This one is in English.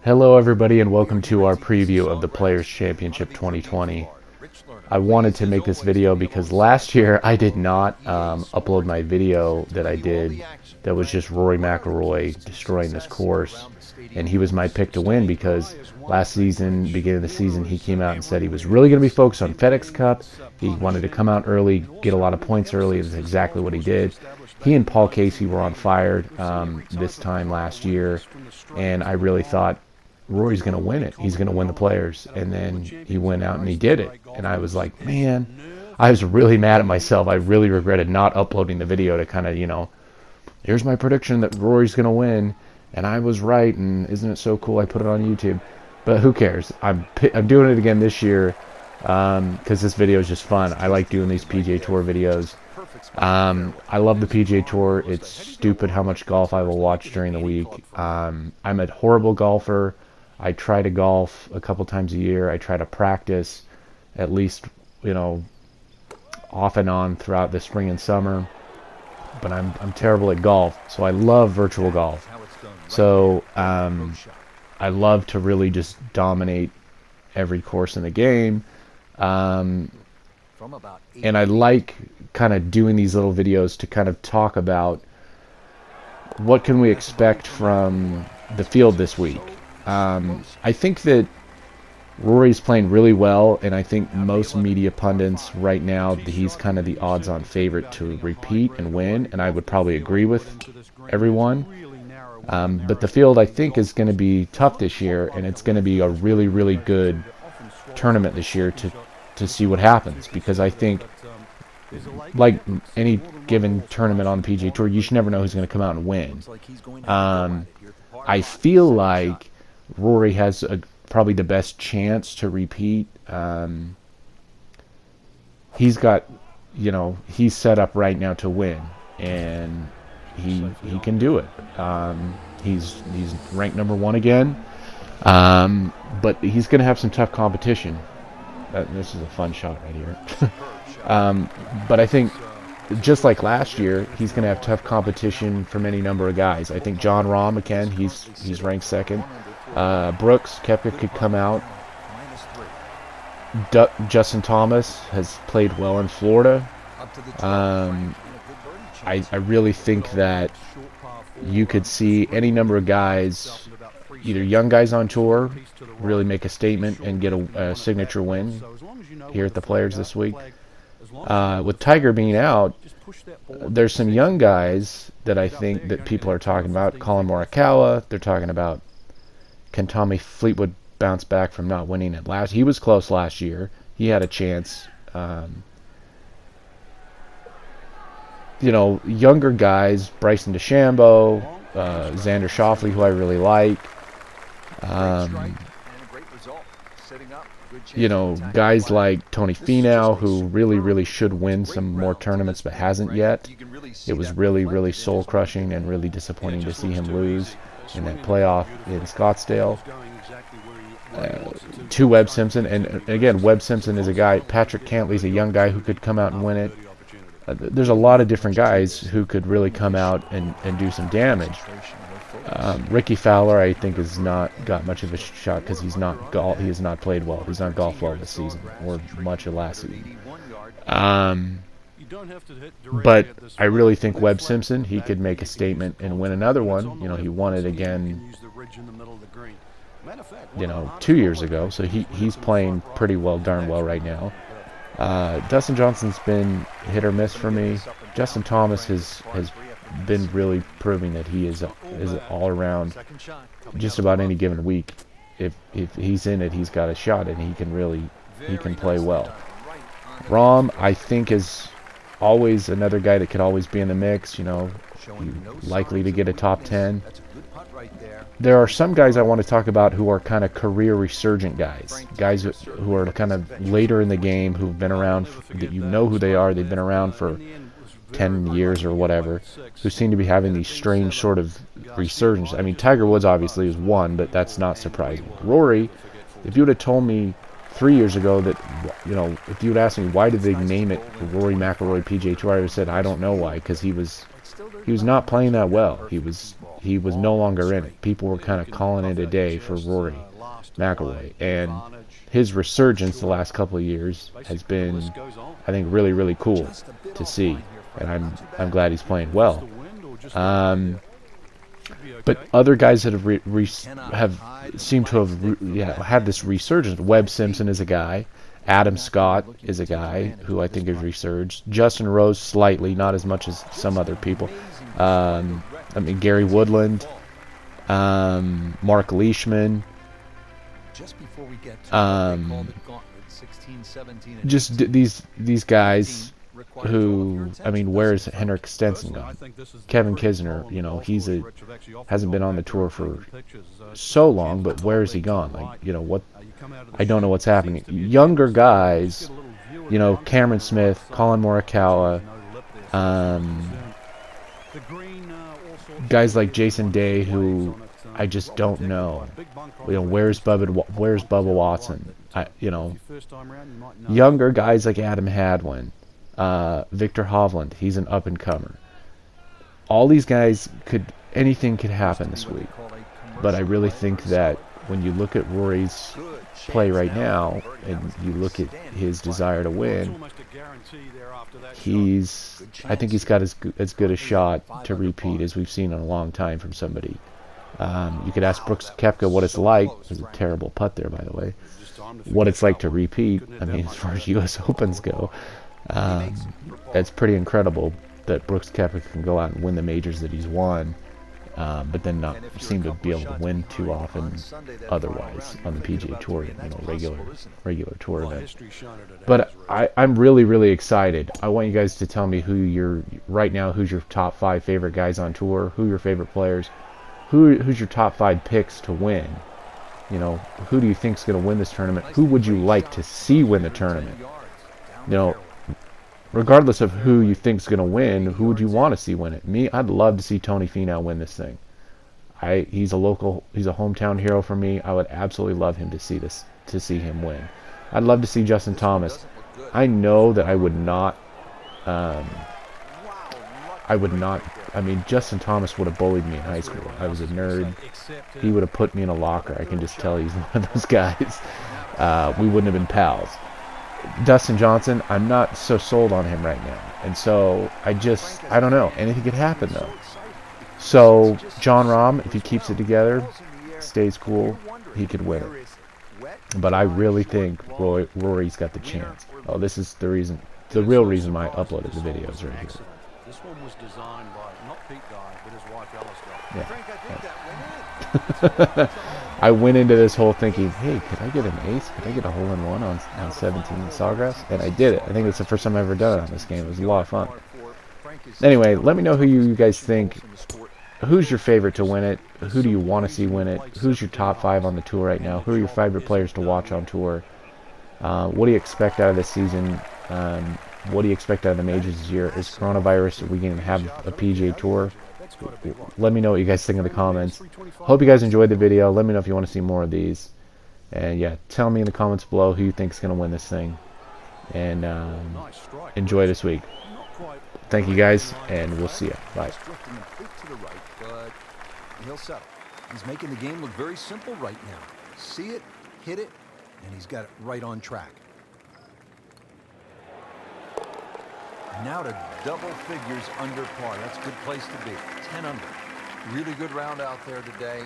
Hello everybody and welcome to our preview of the Players Championship 2020. I wanted to make this video because last year I did not upload my video that I did that was just Rory McIlroy destroying this course, and he was my pick to win because last season, beginning of the season, he came out and said he was really going to be focused on FedEx Cup. He wanted to come out early, get a lot of points early. That's exactly what he did. He and Paul Casey were on fire this time last year, and I really thought Rory's going to win it. He's going to win the Players. And then he went out and he did it. And I was like, man, I was really mad at myself. I really regretted not uploading the video to kind of, here's my prediction that Rory's going to win. And I was right. And isn't it so cool I put it on YouTube? But who cares? I'm doing it again this year because this video is just fun. I like doing these PGA Tour videos. I love the PGA Tour. It's stupid how much golf I will watch during the week. I'm a horrible golfer. I try to golf a couple times a year. I try to practice at least, off and on throughout the spring and summer. But I'm terrible at golf, so I love virtual golf. So I love to really just dominate every course in the game. And I like kind of doing these little videos to kind of talk about what can we expect from the field this week. I think that Rory's playing really well, and I think most media pundits right now, he's kind of the odds-on favorite to repeat and win, and I would probably agree with everyone. But the field, I think, is going to be tough this year, and it's going to be a really, really good tournament this year to see what happens, because I think, like any given tournament on the PGA Tour, you should never know who's going to come out and win. I feel like Rory has probably the best chance to repeat. He's got, he's set up right now to win, and he can do it. He's ranked #1 again, but he's going to have some tough competition. This is a fun shot right here. But I think, just like last year, he's going to have tough competition from any number of guys. I think John Rahm, again, he's ranked 2nd. Brooks Koepka could come out. Justin Thomas has played well in Florida. I really think that you could see any number of guys, either young guys on tour, really make a statement and get a signature win here at the Players this week. With Tiger being out, there's some young guys that I think that people are talking about. Colin Morikawa, they're talking about, can Tommy Fleetwood bounce back from not winning it last? He was close last year. He had a chance. Younger guys, Bryson DeChambeau, Xander Schauffele, who I really like. Guys like Tony Finau, who really, really should win some more tournaments but hasn't yet. It was really, really soul-crushing and really disappointing to see him lose in that playoff in Scottsdale. To Webb Simpson, and again, Webb Simpson is a guy. Patrick Cantley's a young guy who could come out and win it. There's a lot of different guys who could really come out and do some damage. Ricky Fowler, I think, has not got much of a shot because he has not played well. He's not golfed well this season, or much of last season. But I really think Webb Simpson, he could make a statement and win another one. He won it again, 2 years ago. So he's playing pretty well, darn well right now. Dustin Johnson's been hit or miss for me. Justin Thomas has been really proving that he is all around. Just about any given week, if he's in it, he's got a shot, and he can play well. Rahm, I think, is always another guy that could always be in the mix. Likely to get a top 10. There are some guys I want to talk about who are kind of career resurgent guys who are kind of later in the game, who've been around, that who they are. They've been around for 10 years or whatever, who seem to be having these strange sort of resurgence. I mean, Tiger Woods obviously is one, but that's not surprising. Rory, if you would have told me 3 years ago that, if you would ask me why did they name it Rory McIlroy PGA Tour, I would have said I don't know why, because he was not playing that well. He He was no longer in it. People were kind of calling it a day for Rory McIlroy, and his resurgence the last couple of years has been, I think, really, really cool to see, and I'm glad he's playing well. But other guys that have seemed to have had this resurgence. Webb Simpson is a guy. Adam Scott is a guy who I think has resurged. Justin Rose slightly, not as much as some other people. I mean, Gary Woodland, Mark Leishman. Just these guys who, I mean, where's Henrik Stenson gone? Kevin Kisner, you know, hasn't been on the tour for so long, but where is he gone? Like, you know, what? I don't know what's happening. Younger guys, you know, Cameron Smith, Colin Morikawa, guys like Jason Day, who I just don't know. You know, where's Bubba Watson? You know, younger guys like Adam Hadwin. Victor Hovland, he's an up-and-comer. All these guys anything could happen this week. But I really think that when you look at Rory's play right now, and you look at his desire to win, I think he's got as good a shot to repeat as we've seen in a long time from somebody. You could ask Brooks Koepka what it's like. It was a terrible putt there, by the way. What it's like to repeat. I mean, as far as U.S. Opens go. It's pretty incredible that Brooks Koepka can go out and win the majors that he's won, but then not seem to be able to win too often otherwise on the PGA Tour, you know, regular tour events. But I'm really, really excited. I want you guys to tell me who's your top 5 favorite guys on tour, who are your favorite players, who's your top 5 picks to win. You know, who do you think's going to win this tournament? Who would you like to see win the tournament? You know, regardless of who you think's going to win, who would you want to see win it? Me, I'd love to see Tony Finau win this thing. He's a hometown hero for me. I would absolutely love him to see him win. I'd love to see Justin Thomas. I know that I would not. I mean, Justin Thomas would have bullied me in high school. I was a nerd. He would have put me in a locker. I can just tell he's one of those guys. We wouldn't have been pals. Dustin Johnson, I'm not so sold on him right now. And so, I don't know. Anything could happen, though. So, Jon Rahm, if he keeps it together, stays cool, he could win it. But I really think Rory's got the chance. Oh, this is the real reason why I uploaded the videos right here. This one was designed by, not Pete Dye, but his wife Alice Dye. Yeah. Frank, I think that went in. I went into this whole thinking, hey, could I get an ace? Could I get a hole-in-one on 17 Sawgrass? And I did it. I think it's the first time I've ever done it on this game. It was a lot of fun. Anyway, let me know who you guys think. Who's your favorite to win it? Who do you want to see win it? Who's your top 5 on the tour right now? Who are your favorite players to watch on tour? What do you expect out of this season? What do you expect out of the majors this year? Is coronavirus, are we going to have a PGA Tour? Let me know what you guys think in the comments. Hope you guys enjoyed the video. Let me know if you want to see more of these. And yeah, tell me in the comments below who you think is going to win this thing. And enjoy this week. Thank you guys, and we'll see you. Bye. He'll settle. He's making the game look very simple right now. See it, hit it, and he's got it right on track. Now to double figures under par. That's a good place to be. 10 under. Really good round out there today.